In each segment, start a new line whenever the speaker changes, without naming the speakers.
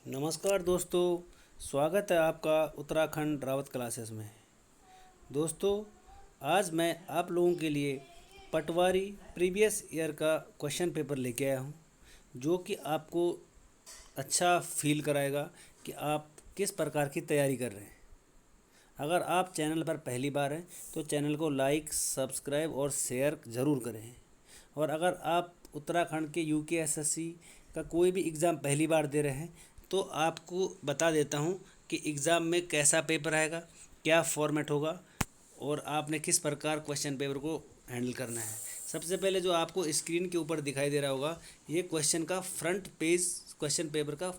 नमस्कार दोस्तों, स्वागत है आपका उत्तराखंड रावत क्लासेस में। दोस्तों, आज मैं आप लोगों के लिए पटवारी प्रीवियस ईयर का क्वेश्चन पेपर लेके आया हूँ, जो कि आपको अच्छा फील कराएगा कि आप किस प्रकार की तैयारी कर रहे हैं। अगर आप चैनल पर पहली बार हैं तो चैनल को लाइक, सब्सक्राइब और शेयर ज़रूर करें। और अगर आप उत्तराखंड के यूकेएसएससी का कोई भी एग्ज़ाम पहली बार दे रहे हैं तो आपको बता देता हूं कि एग्ज़ाम में कैसा पेपर आएगा, क्या फॉर्मेट होगा और आपने किस प्रकार क्वेश्चन पेपर को हैंडल करना है। सबसे पहले जो आपको स्क्रीन के ऊपर दिखाई दे रहा होगा, ये क्वेश्चन पेपर का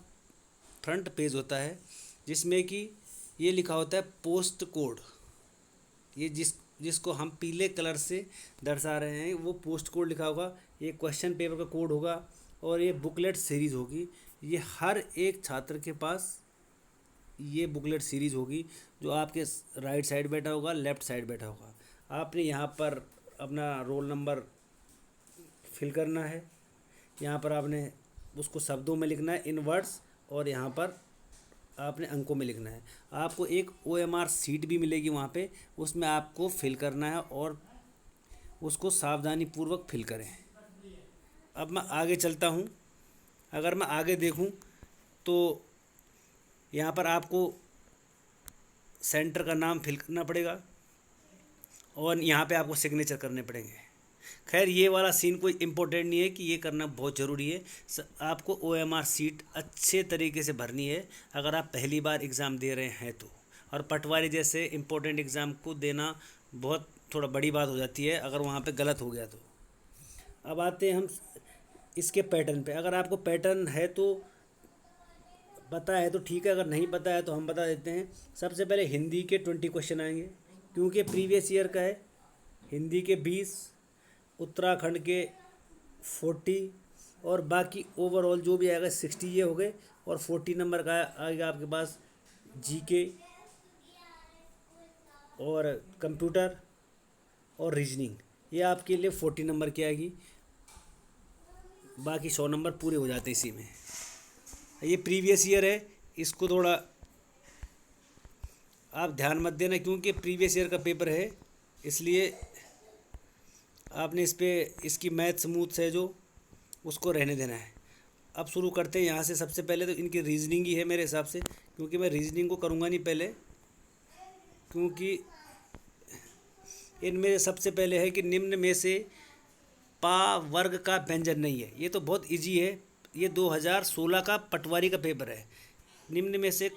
फ्रंट पेज होता है, जिसमें कि ये लिखा होता है पोस्ट कोड। ये जिसको हम पीले कलर से दर्शा रहे हैं वो पोस्ट कोड लिखा होगा। ये क्वेश्चन पेपर का कोड होगा और ये बुकलेट सीरीज़ होगी। ये हर एक छात्र के पास ये बुकलेट सीरीज़ होगी, जो आपके राइट साइड बैठा होगा, लेफ़्ट साइड बैठा होगा। आपने यहाँ पर अपना रोल नंबर फिल करना है। यहाँ पर आपने उसको शब्दों में लिखना है इन वर्ड्स, और यहाँ पर आपने अंकों में लिखना है। आपको एक OMR सीट भी मिलेगी वहाँ पे, उसमें आपको फिल करना है और उसको सावधानी पूर्वक फिल करें। अब मैं आगे चलता हूँ। अगर मैं आगे देखूँ तो यहाँ पर आपको सेंटर का नाम फिल करना पड़ेगा और यहाँ पे आपको सिग्नेचर करने पड़ेंगे। खैर, ये वाला सीन कोई इम्पोर्टेंट नहीं है कि ये करना बहुत ज़रूरी है। आपको OMR सीट अच्छे तरीके से भरनी है अगर आप पहली बार एग्ज़ाम दे रहे हैं तो। और पटवारी जैसे इम्पोर्टेंट एग्ज़ाम को देना बहुत थोड़ा बड़ी बात हो जाती है अगर वहाँ पे गलत हो गया तो। अब आते हैं हम इसके पैटर्न पे। अगर आपको पैटर्न है तो पता है तो ठीक है, अगर नहीं पता है तो हम बता देते हैं। सबसे पहले हिंदी के 20 क्वेश्चन आएंगे, क्योंकि प्रीवियस ईयर का है। हिंदी के 20, उत्तराखंड के 40 और बाकी ओवरऑल जो भी आएगा 60 ये हो गए। और 40 नंबर का आएगा आपके पास जीके और कंप्यूटर और रीजनिंग। ये आपके लिए 40 नंबर की आएगी। बाकी 100 नंबर पूरे हो जाते इसी में। ये प्रीवियस ईयर है, इसको थोड़ा आप ध्यान मत देना, क्योंकि प्रीवियस ईयर का पेपर है, इसलिए आपने इस पे इसकी मैथ स्मूथ है जो उसको रहने देना है। अब शुरू करते हैं यहाँ से। सबसे पहले तो इनकी रीजनिंग ही है मेरे हिसाब से, क्योंकि मैं रीजनिंग को करूँगा नहीं पहले, क्योंकि इनमें सबसे पहले है कि निम्न में से पा वर्ग का व्यंजन नहीं है। ये तो बहुत इजी है, ये 2016 का पटवारी का पेपर है। निम्न में से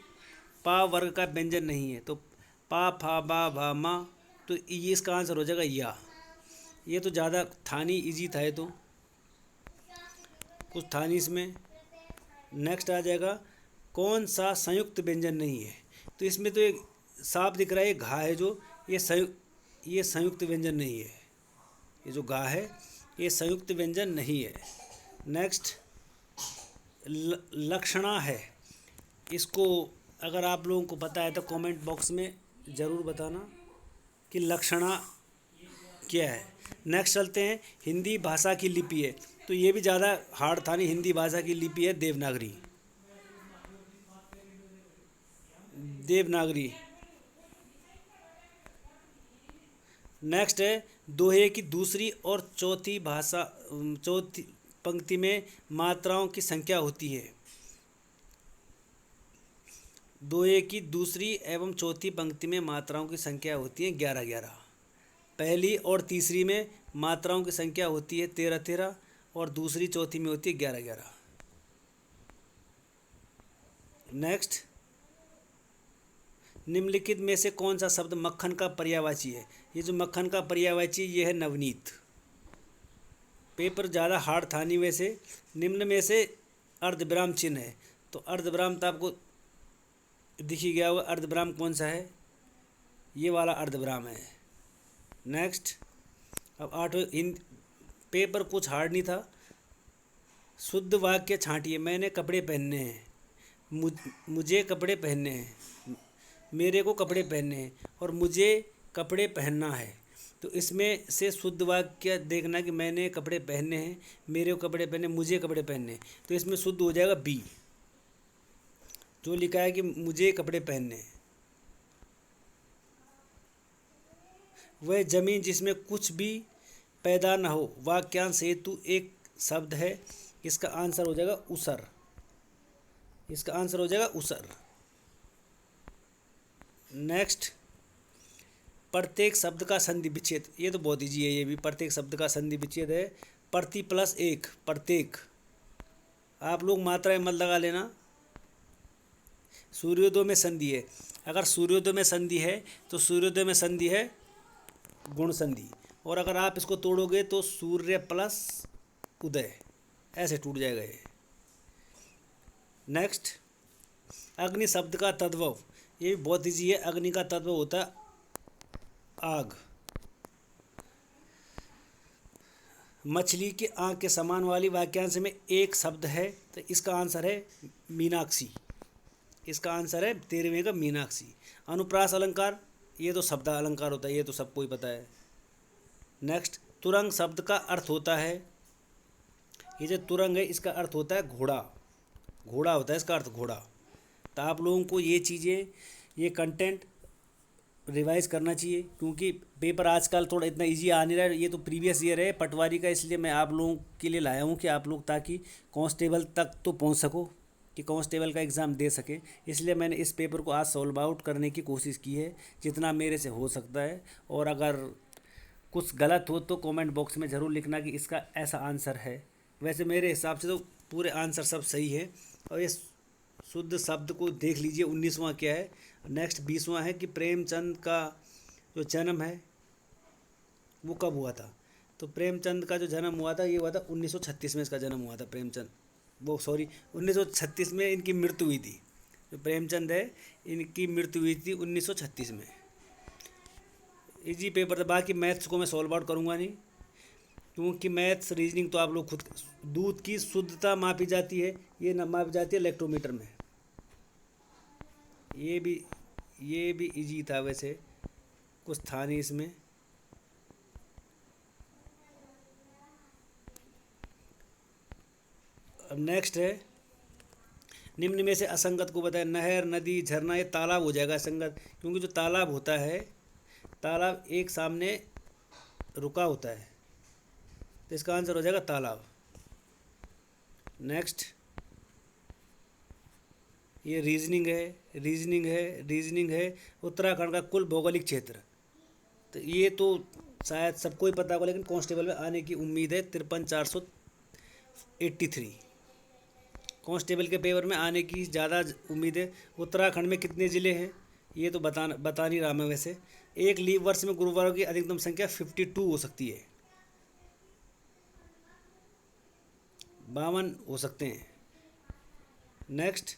पा वर्ग का व्यंजन नहीं है, तो पा फा बा भा मा, तो ये इसका आंसर हो जाएगा या। ये तो ज़्यादा था नहीं, इजी था ये तो, कुछ था नहीं इसमें। नेक्स्ट आ जाएगा कौन सा संयुक्त व्यंजन नहीं है। तो इसमें तो एक साफ दिख रहा है, ये घा है जो, ये संयुक्त व्यंजन नहीं है। ये जो घा है ये संयुक्त व्यंजन नहीं है। नेक्स्ट लक्षणा है। इसको अगर आप लोगों को पता है तो कमेंट बॉक्स में ज़रूर बताना कि लक्षणा क्या है। नेक्स्ट चलते हैं, हिंदी भाषा की लिपि है। तो ये भी ज़्यादा हार्ड था नहीं। हिंदी भाषा की लिपि है देवनागरी। देवनागरी। नेक्स्ट है दोहे की दूसरी और चौथी पंक्ति में मात्राओं की संख्या होती है। दोहे की दूसरी एवं चौथी पंक्ति में मात्राओं की संख्या होती है 11-11। पहली और तीसरी में मात्राओं की संख्या होती है 13-13 और दूसरी चौथी में होती है 11-11। नेक्स्ट, निम्नलिखित में से कौन सा शब्द मक्खन का पर्यायवाची है। ये जो मक्खन का पर्यायवाची ये है नवनीत। पेपर ज़्यादा हार्ड था नहीं वैसे। निम्न में से अर्धविराम चिन्ह है। तो अर्धविराम तो आपको दिख ही गया होगा, अर्धविराम कौन सा है, ये वाला अर्धविराम है। नेक्स्ट, अब 8 पेपर कुछ हार्ड नहीं था। शुद्ध वाक्य छांटिए। मैंने कपड़े पहनने हैं, मुझे कपड़े पहनने हैं, मेरे को कपड़े पहनने हैं और मुझे कपड़े पहनना है। तो इसमें से शुद्ध वाक्य देखना कि मैंने कपड़े पहनने हैं, मेरे को कपड़े पहने, मुझे कपड़े पहनने हैं। तो इसमें शुद्ध हो जाएगा बी। जो लिखा है कि मुझे कपड़े पहनने हैं। वह जमीन जिसमें कुछ भी पैदा न हो। वाक्यांश हेतु एक शब्द है। इसका आंसर हो जाएगा उसर। इसका आंसर हो जाएगा उसर। नेक्स्ट, प्रत्येक शब्द का संधि विच्छेद। ये तो बहुत ईजी है, ये भी प्रत्येक शब्द का संधि विच्छेद है प्रति प्लस एक। प्रत्येक, आप लोग मात्रा में मत लगा लेना। सूर्योदय में संधि है, अगर सूर्योदय में संधि है तो सूर्योदय में संधि है गुण संधि, और अगर आप इसको तोड़ोगे तो सूर्य प्लस उदय, ऐसे टूट जाएगा ये। नेक्स्ट, अग्नि शब्द का तद्भव। ये भी बहुत ईजी है। अग्नि का तद्भव होता है आग। मछली की आँख के समान वाली वाक्यांश में एक शब्द है, तो इसका आंसर है मीनाक्षी। इसका आंसर है 13वें का मीनाक्षी। अनुप्रास अलंकार, ये तो शब्द अलंकार होता है, ये तो सबको ही पता है। नेक्स्ट, तुरंग शब्द का अर्थ होता है, ये जो तुरंग है इसका अर्थ होता है घोड़ा। घोड़ा होता है इसका अर्थ, घोड़ा। तो आप लोगों को ये चीज़ें, ये कंटेंट रिवाइज करना चाहिए, क्योंकि पेपर आजकल थोड़ा इतना इजी आ नहीं रहा है। ये तो प्रीवियस ईयर है पटवारी का, इसलिए मैं आप लोगों के लिए लाया हूँ कि आप लोग ताकि कांस्टेबल तक तो पहुँच सको, कि कांस्टेबल का एग्ज़ाम दे सके। इसलिए मैंने इस पेपर को आज सॉल्व आउट करने की कोशिश की है जितना मेरे से हो सकता है। और अगर कुछ गलत हो तो कमेंट बॉक्स में ज़रूर लिखना कि इसका ऐसा आंसर है। वैसे मेरे हिसाब से तो पूरे आंसर सब सही है। और ये शुद्ध शब्द को देख लीजिए, 19वां क्या है। नेक्स्ट 20वां है कि प्रेमचंद का जो जन्म है वो कब हुआ था। तो प्रेमचंद का जो जन्म हुआ था, ये हुआ था 1936 में इसका जन्म हुआ था। प्रेमचंद, वो सॉरी 1936 में इनकी मृत्यु हुई थी। जो प्रेमचंद है इनकी मृत्यु हुई थी 1936 में। इजी पेपर था। बाकी मैथ्स को मैं सॉल्व आउट करूँगा नहीं, क्योंकि मैथ्स रीजनिंग तो आप लोग खुद। दूध की शुद्धता मापी जाती है, ये मापी जाती है इलेक्ट्रोमीटर में। ये भी इजी था, वैसे कुछ था नहीं इसमें। अब नेक्स्ट है, निम्न में से असंगत को बताएं। नहर, नदी, झरना, ये तालाब हो जाएगा असंगत, क्योंकि जो तालाब होता है, तालाब एक सामने रुका होता है, तो इसका आंसर हो जाएगा तालाब। नेक्स्ट, ये रीजनिंग है उत्तराखंड का कुल भौगोलिक क्षेत्र। तो ये तो शायद सबको ही पता होगा, लेकिन कांस्टेबल में आने की उम्मीद है 53,483। कांस्टेबल के पेपर में आने की ज़्यादा उम्मीद है। उत्तराखंड में कितने ज़िले हैं ये तो बता नहीं रहा मैं। वैसे एक लीव वर्ष में गुरुवारों की अधिकतम संख्या 52 हो सकती है, 52 हो सकते हैं। नेक्स्ट,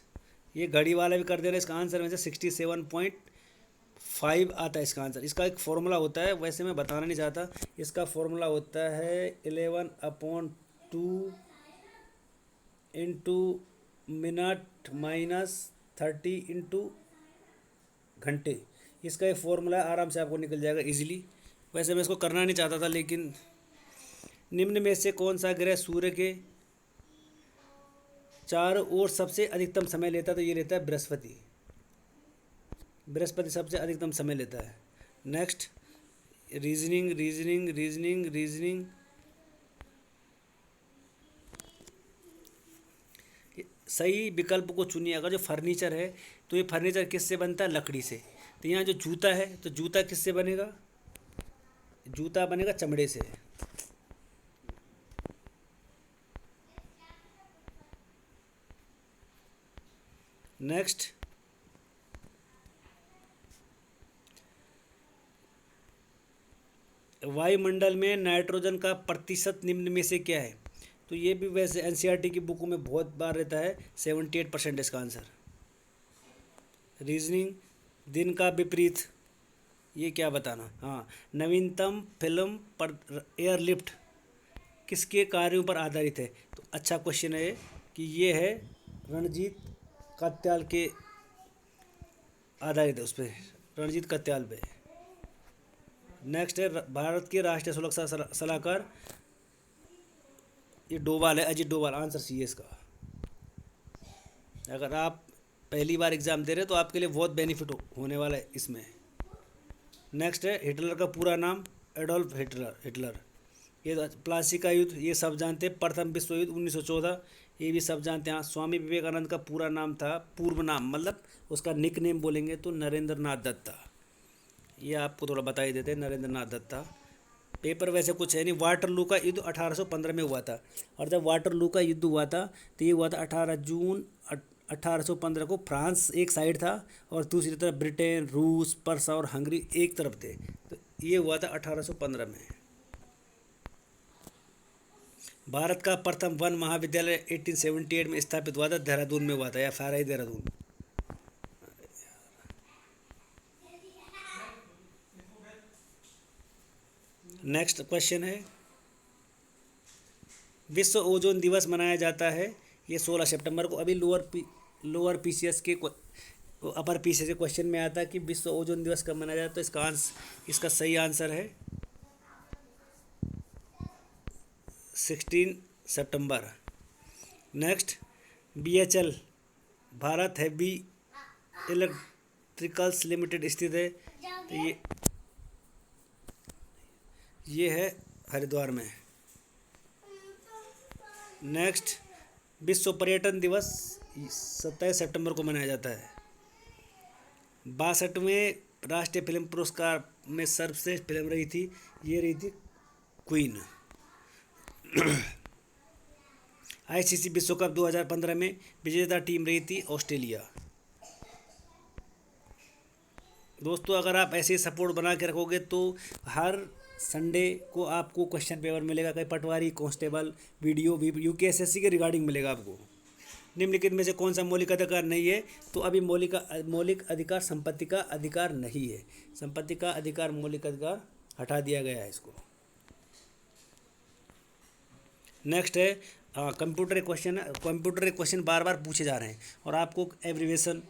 ये घड़ी वाला भी कर दे रहे हैं। इसका आंसर में से 67.5 आता है इसका आंसर। इसका एक फॉर्मूला होता है, वैसे मैं बताना नहीं चाहता। इसका फॉर्मूला होता है 11/2 इंटू मिनट माइनस 30 इंटू घंटे। इसका एक फॉर्मूला आराम से आपको निकल जाएगा इजीली। वैसे मैं इसको करना नहीं चाहता था, लेकिन निम्न में से कौन सा ग्रह सूर्य के चारों ओर सबसे अधिकतम समय लेता है। तो ये लेता है बृहस्पति। बृहस्पति सबसे अधिकतम समय लेता है। नेक्स्ट, रीजनिंग सही विकल्प को चुनिए। अगर जो फर्नीचर है तो ये फर्नीचर किससे बनता है, लकड़ी से। तो यहाँ जो जूता है तो जूता किससे बनेगा, जूता बनेगा चमड़े से। नेक्स्ट, वायुमंडल में नाइट्रोजन का प्रतिशत निम्न में से क्या है। तो ये भी वैसे एनसीईआरटी की बुकों में बहुत बार रहता है, 78% इसका आंसर। रीजनिंग, दिन का विपरीत, ये क्या बताना। हाँ, नवीनतम फिल्म पर एयरलिफ्ट किसके कार्यों पर आधारित है। तो अच्छा क्वेश्चन है कि ये है रणजीत कत्याल के आधारित है, उस पर रणजीत कत्याल पे। नेक्स्ट है भारत के राष्ट्रीय सुरक्षा सलाहकार, ये डोभाल है, अजीत डोभाल। आंसर सी है इसका। अगर आप पहली बार एग्ज़ाम दे रहे हैं तो आपके लिए बहुत बेनिफिट होने वाला है इसमें। नेक्स्ट है हिटलर का पूरा नाम, एडोल्फ हिटलर। ये प्लासी का युद्ध ये सब जानते हैं। प्रथम विश्व युद्ध 1914 ये भी सब जानते हैं। हाँ, स्वामी विवेकानंद का पूरा नाम था, पूर्व नाम मतलब उसका निक नेम बोलेंगे तो नरेंद्र नाथ दत्ता। ये आपको थोड़ा बता ही देते हैं, नरेंद्र नाथ दत्ता। पेपर वैसे कुछ है नहीं। वाटरलू का युद्ध 1815 में हुआ था, और जब वाटरलू का युद्ध हुआ था तो ये हुआ था 18 जून 1815 को। फ्रांस एक साइड था और दूसरी तरफ ब्रिटेन, रूस, पर्सा और हंगरी एक तरफ थे। तो ये हुआ था 1815 में। भारत का प्रथम वन महाविद्यालय 1878 में स्थापित हुआ था, देहरादून में हुआ था, या FRI देहरादून। नेक्स्ट क्वेश्चन है, विश्व ओजोन दिवस मनाया जाता है ये 16 सितंबर को। अभी लोअर PCS के अपर PCS के क्वेश्चन में आता है कि विश्व ओजोन दिवस कब मनाया जाता है। तो इसका सही आंसर है 16 सितंबर। Next, BHEL Bharat heavy electricals limited स्थित है, तो ये है हरिद्वार में। नेक्स्ट, विश्व पर्यटन दिवस 27 सितंबर को मनाया जाता है। 62वें राष्ट्रीय फिल्म पुरस्कार में सर्वश्रेष्ठ फिल्म रही थी, ये रही थी क्वीन। ICC विश्व कप 2015 में विजेता टीम रही थी ऑस्ट्रेलिया। दोस्तों, अगर आप ऐसे सपोर्ट बना के रखोगे तो हर संडे को आपको क्वेश्चन पेपर मिलेगा, कहीं पटवारी, कांस्टेबल, वीडियो भी UPSSC के रिगार्डिंग मिलेगा आपको। निम्नलिखित में से कौन सा मौलिक अधिकार नहीं है? तो अभी मौलिक अधिकार संपत्ति का अधिकार नहीं है। संपत्ति का अधिकार, मौलिक अधिकार हटा दिया गया है इसको। नेक्स्ट है कंप्यूटर क्वेश्चन बार बार पूछे जा रहे हैं और आपको एब्रीवेशन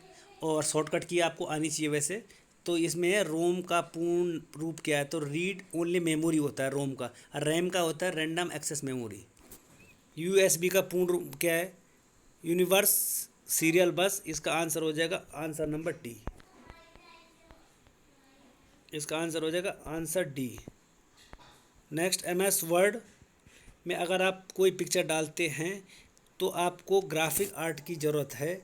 और शॉर्टकट की आपको आनी चाहिए वैसे। तो इसमें है रोम का पूर्ण रूप क्या है? तो रीड ओनली मेमोरी होता है रोम का, और रैम का होता है रैंडम एक्सेस मेमोरी। USB का पूर्ण रूप क्या है? यूनिवर्स सीरियल बस। इसका आंसर हो जाएगा आंसर नंबर D। इसका आंसर हो जाएगा answer D। Next, MS word में अगर आप कोई पिक्चर डालते हैं तो आपको ग्राफिक आर्ट की ज़रूरत है,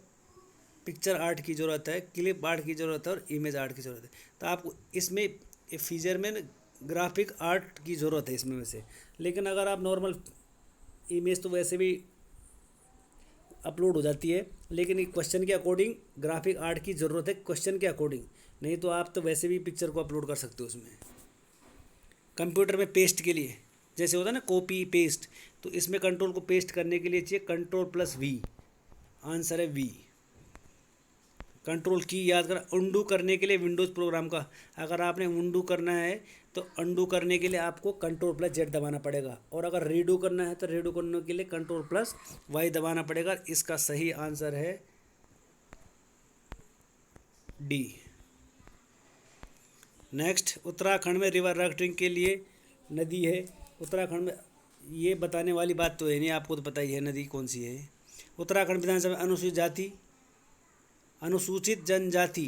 पिक्चर आर्ट की ज़रूरत है, क्लिप आर्ट की ज़रूरत है और इमेज आर्ट की ज़रूरत है। तो आपको इसमें फीचर में ग्राफिक आर्ट की ज़रूरत है इसमें से। लेकिन अगर आप नॉर्मल इमेज तो वैसे भी अपलोड हो जाती है, लेकिन क्वेश्चन के अकॉर्डिंग ग्राफिक आर्ट की ज़रूरत है, क्वेश्चन के अकॉर्डिंग। नहीं तो आप तो वैसे भी पिक्चर को अपलोड कर सकते हो उसमें। कंप्यूटर में पेस्ट के लिए जैसे होता है ना कॉपी पेस्ट, तो इसमें कंट्रोल को पेस्ट करने के लिए चाहिए Ctrl+V। आंसर है V। कंट्रोल की याद कर। उंडू करने के लिए विंडोज़ प्रोग्राम का अगर आपने उंडू करना है तो उंडू करने के लिए आपको Ctrl+Z दबाना पड़ेगा, और अगर रीडू करना है तो रीडू करने के लिए Ctrl+Y दबाना पड़ेगा। इसका सही आंसर है D। नेक्स्ट, उत्तराखंड में रिवर राफ्टिंग के लिए नदी है। उत्तराखंड में ये बताने वाली बात तो है नहीं, आपको तो पता ही है नदी कौन सी है। उत्तराखंड विधानसभा अनुसूचित जनजाति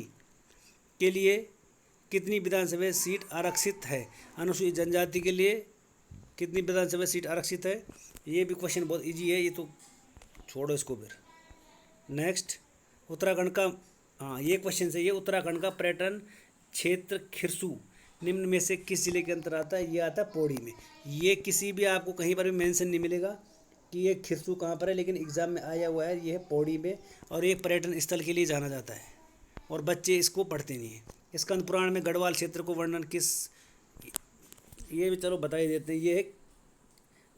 के लिए कितनी विधानसभा सीट आरक्षित है? अनुसूचित जनजाति के लिए कितनी विधानसभा सीट आरक्षित है? ये भी क्वेश्चन बहुत इजी है, ये तो छोड़ो इसको फिर। नेक्स्ट, उत्तराखंड का ये क्वेश्चन सही है। उत्तराखंड का पर्यटन क्षेत्र खिरसू निम्न में से किस जिले के अंतर्गत आता है? ये आता है पौड़ी में। ये किसी भी आपको कहीं पर भी मेंशन नहीं मिलेगा कि ये खिरसू कहाँ पर है, लेकिन एग्ज़ाम में आया हुआ है, ये है पौड़ी में, और ये पर्यटन स्थल के लिए जाना जाता है और बच्चे इसको पढ़ते नहीं हैं। स्कंद पुराण में गढ़वाल क्षेत्र को वर्णन किस, ये भी चलो बता ही देते हैं। ये है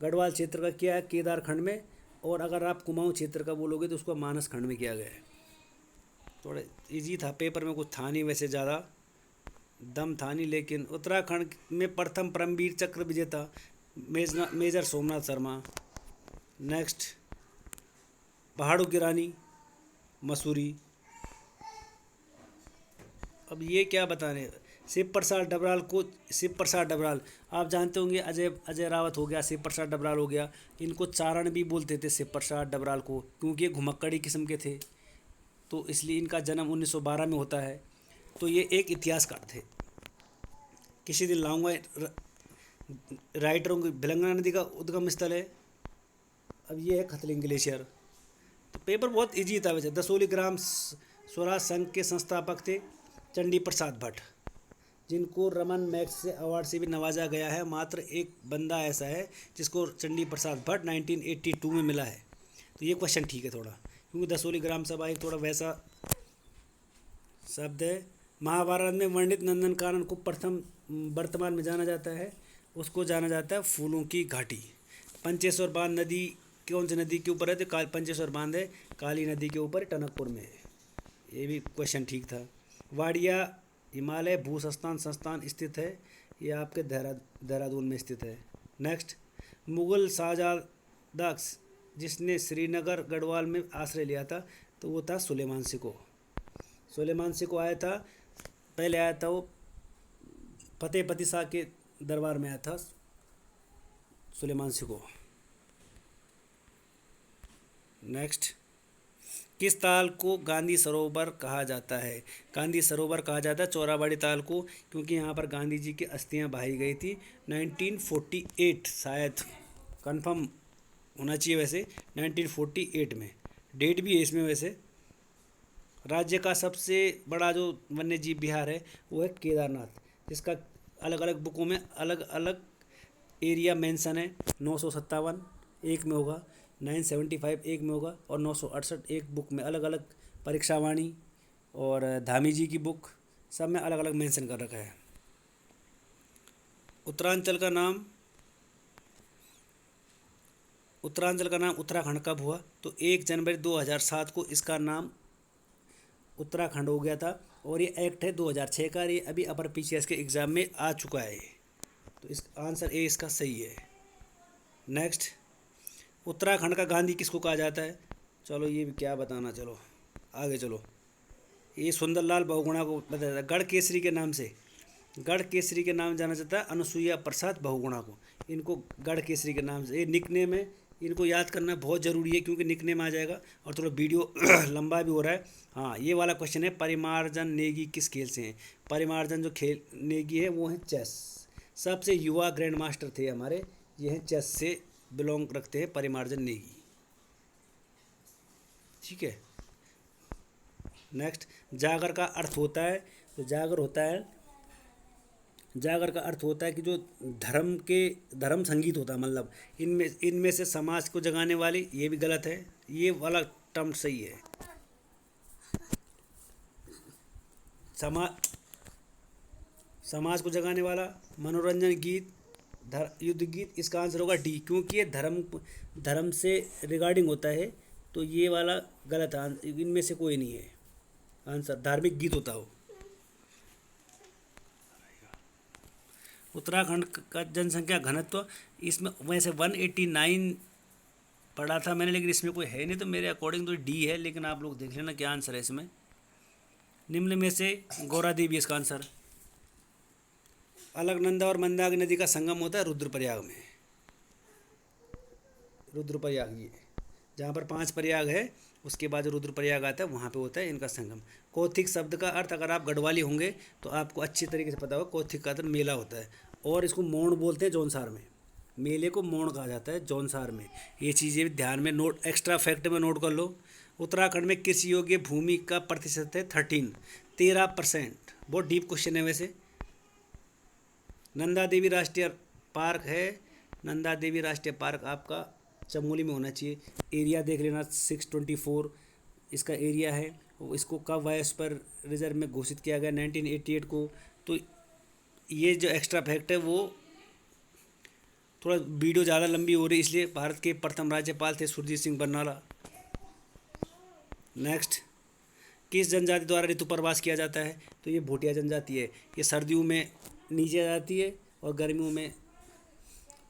गढ़वाल क्षेत्र का क्या है? केदार खंड में, और अगर आप कुमाऊँ क्षेत्र का बोलोगे तो उसको मानस खंड में किया गया है। थोड़ा ईजी था, पेपर में कुछ था नहीं वैसे, ज़्यादा दम था नहीं। लेकिन उत्तराखंड में प्रथम परमवीर चक्र विजेता मेजर सोमनाथ शर्मा। नेक्स्ट, पहाड़ों की रानी मसूरी। अब ये क्या बताने, शिव प्रसाद डबराल आप जानते होंगे। अजय रावत हो गया, शिव प्रसाद डबराल हो गया। इनको चारण भी बोलते थे शिव प्रसाद डबराल को, क्योंकि ये घुमक्कड़ी किस्म के थे। तो इसलिए इनका जन्म 1912 में होता है। तो ये एक इतिहासकार थे। किसी दिन लाऊंगा राइटरों की। भिलंगना नदी का उद्गम स्थल है। अब ये है खतलिंग ग्लेशियर। तो पेपर बहुत इजी था वैसे। दसोली ग्राम स्वराज संघ के संस्थापक थे चंडी प्रसाद भट्ट, जिनको रमन मैग्सेसे अवार्ड से भी नवाजा गया है। मात्र एक बंदा ऐसा है जिसको चंडी प्रसाद भट्ट 1982 में मिला है। तो ये क्वेश्चन ठीक है थोड़ा, क्योंकि दसोली ग्राम सभा एक थोड़ा वैसा शब्द है। महाभारत में वर्णित नंदनकानन को प्रथम वर्तमान में जाना जाता है, उसको जाना जाता है फूलों की घाटी। पंचेश्वर बांध नदी कौन सी नदी के ऊपर है? तो पंचेश्वर बांध है काली नदी के ऊपर, टनकपुर में है। ये भी क्वेश्चन ठीक था। वाडिया हिमालय भूसंस्थान संस्थान स्थित है, ये आपके देहरादून में स्थित है। नेक्स्ट, मुगल शाहजादा जिसने श्रीनगर गढ़वाल में आश्रय लिया था, तो वो था सुलेमान सिको। सुलेमान सिको आया था, पहले आया था वो फतेहपति शाह के दरबार में आया था सुलेमान सिको। नेक्स्ट, किस ताल को गांधी सरोवर कहा जाता है? गांधी सरोवर कहा जाता है चौराबाड़ी ताल को, क्योंकि यहाँ पर गांधी जी की अस्थियाँ बहाई गई थी 1948, शायद कंफर्म होना चाहिए वैसे, 1948 में डेट भी है इसमें वैसे। राज्य का सबसे बड़ा जो वन्य जीव विहार है वो है केदारनाथ, जिसका अलग अलग बुकों में अलग अलग एरिया मेंशन है। 957 एक में होगा, 975 एक में होगा, और 968 एक बुक में अलग अलग। परीक्षावाणी और धामी जी की बुक सब में अलग अलग मेंशन कर रखा है। उत्तरांचल का नाम उत्तराखंड कब हुआ? तो 1 जनवरी 2007 को इसका नाम उत्तराखंड हो गया था, और ये एक्ट है 2006 का। ये अभी अपर पीसीएस के एग्ज़ाम में आ चुका है, तो इस आंसर ए इसका सही है। नेक्स्ट, उत्तराखंड का गांधी किसको कहा जाता है? चलो ये भी क्या बताना, चलो आगे चलो। ये सुंदरलाल बहुगुणा को बताया जाता है। गढ़ केसरी के नाम से, गढ़ केसरी के नाम जाना जाता है अनुसुईया प्रसाद बहुगुणा को। इनको गढ़ केसरी के नाम से, ये निकनेम है, इनको याद करना बहुत ज़रूरी है, क्योंकि निकनेम आ जाएगा। और थोड़ा वीडियो लंबा भी हो रहा है। हाँ, ये वाला क्वेश्चन है, परिमार्जन नेगी किस खेल से हैं? परिमार्जन जो खेल नेगी है वो है चेस। सबसे युवा ग्रैंड मास्टर थे हमारे, ये हैं चेस से बिलोंग रखते हैं परिमार्जन नेगी। ठीक है। नेक्स्ट, जागर का अर्थ होता है, तो जागर का अर्थ होता है कि जो धर्म संगीत होता है, मतलब इनमें से समाज को जगाने वाली, ये भी गलत है, ये वाला टर्म सही है। समाज को जगाने वाला, मनोरंजन गीत, युद्ध गीत, इसका आंसर होगा डी, क्योंकि ये धर्म से रिगार्डिंग होता है। तो ये वाला गलत है, इनमें से कोई नहीं है आंसर, धार्मिक गीत होता हो। उत्तराखंड का जनसंख्या घनत्व, इसमें वैसे 189 पढ़ा था मैंने, लेकिन इसमें कोई है नहीं, तो मेरे अकॉर्डिंग तो डी है, लेकिन आप लोग देख लेना क्या आंसर है इसमें। निम्न में से गौरा देवी इसका आंसर। अलकनंदा और मंदाकिनी नदी का संगम होता है रुद्रप्रयाग में। रुद्रप्रयाग, ये जहाँ पर 5 प्रयाग है उसके बाद जो रुद्रप्रयाग आता है वहाँ पे होता है इनका संगम। कौथिग शब्द का अर्थ, अगर आप गढ़वाली होंगे तो आपको अच्छी तरीके से पता होगा, कौथिग का अर्थ मेला होता है, और इसको मोण बोलते हैं जौनसार में। मेले को मोण कहा जाता है जौनसार में। ये चीज़ें ध्यान में नोट, एक्स्ट्रा फैक्ट में नोट कर लो। उत्तराखंड में कृषि योग्य भूमि का प्रतिशत है 13%। बहुत डीप क्वेश्चन है वैसे। नंदा देवी राष्ट्रीय पार्क है, नंदा देवी राष्ट्रीय पार्क आपका चमोली में होना चाहिए। एरिया देख लेना, 624 इसका एरिया है। इसको कब बायोस्फीयर रिजर्व में घोषित किया गया? 1988 को। तो ये जो एक्स्ट्रा फैक्ट है वो थोड़ा वीडियो ज़्यादा लंबी हो रही, इसलिए भारत के प्रथम राज्यपाल थे सुरजीत सिंह बरनाला। नेक्स्ट, किस जनजाति द्वारा ऋतु प्रवास किया जाता है? तो ये भोटिया जनजाति है। ये सर्दियों में नीचे आ जाती है और गर्मियों में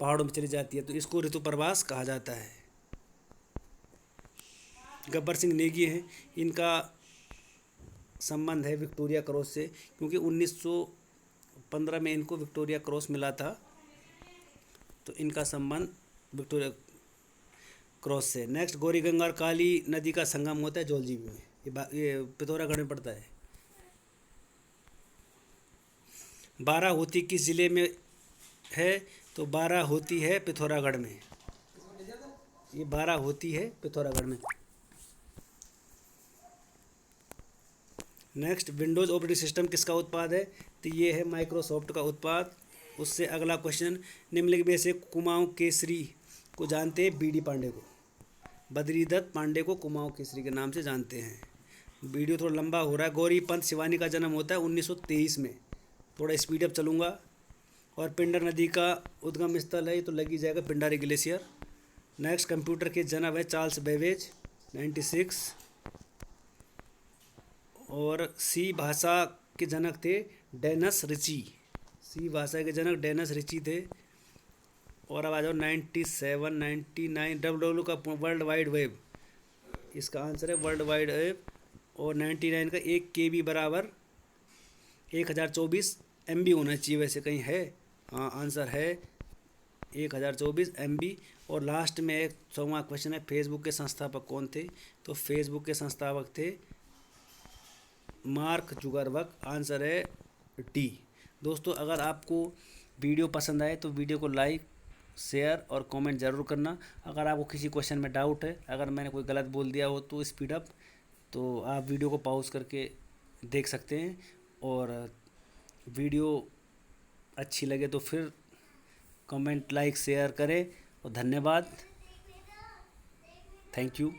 पहाड़ों में चली जाती है, तो इसको ऋतु प्रवास कहा जाता है। गब्बर सिंह नेगी हैं, इनका संबंध है विक्टोरिया क्रॉस से, क्योंकि 1915 में इनको विक्टोरिया क्रॉस मिला था, तो इनका संबंध विक्टोरिया क्रॉस से। नेक्स्ट, गौरी गंगा और काली नदी का संगम होता है जौलजीबी में। ये पिथौरागढ़ में पड़ता है। बाराहोती किस जिले में है? तो बाराहोती है पिथौरागढ़ में। ये बाराहोती है पिथौरागढ़ में। नेक्स्ट, विंडोज़ ऑपरेटिंग सिस्टम किसका उत्पाद है? तो ये है माइक्रोसॉफ्ट का उत्पाद। उससे अगला क्वेश्चन, निम्नलिखित में से कुमाऊं केसरी को जानते हैं? बी डी पांडे को, बद्रीदत्त पांडे को कुमाऊं केसरी के नाम से जानते हैं। वीडियो थोड़ा लंबा हो रहा है। गौरी पंत शिवानी का जन्म होता है 1923 में। थोड़ा स्पीड अप चलूँगा। और पिंडर नदी का उद्गम स्थल है, ये तो लगी जाएगा पिंडारी ग्लेशियर। नेक्स्ट, कंप्यूटर के जनक है चार्ल्स बेबेज 96। और सी भाषा के जनक थे डेनस रिची। सी भाषा के जनक डेनस रिची थे। और अब आ जाओ 97, 99, डब्ल्यू का वर्ल्ड वाइड वेब, इसका आंसर है वर्ल्ड वाइड वेब। और 99 का 1 KB बराबर 1024 MB होना चाहिए, वैसे कहीं है? हाँ, आंसर है 1024 MB। और लास्ट में एक 100वां क्वेश्चन है, फेसबुक के संस्थापक कौन थे? तो फेसबुक के संस्थापक थे मार्क जुकरबर्ग। आंसर है डी। दोस्तों, अगर आपको वीडियो पसंद आए तो वीडियो को लाइक, शेयर और कमेंट ज़रूर करना। अगर आपको किसी क्वेश्चन में डाउट है, अगर मैंने कोई गलत बोल दिया हो तो स्पीड अप, तो आप वीडियो को पॉज करके देख सकते हैं। और वीडियो अच्छी लगे तो फिर कमेंट, लाइक, शेयर करें। और धन्यवाद। Thank you.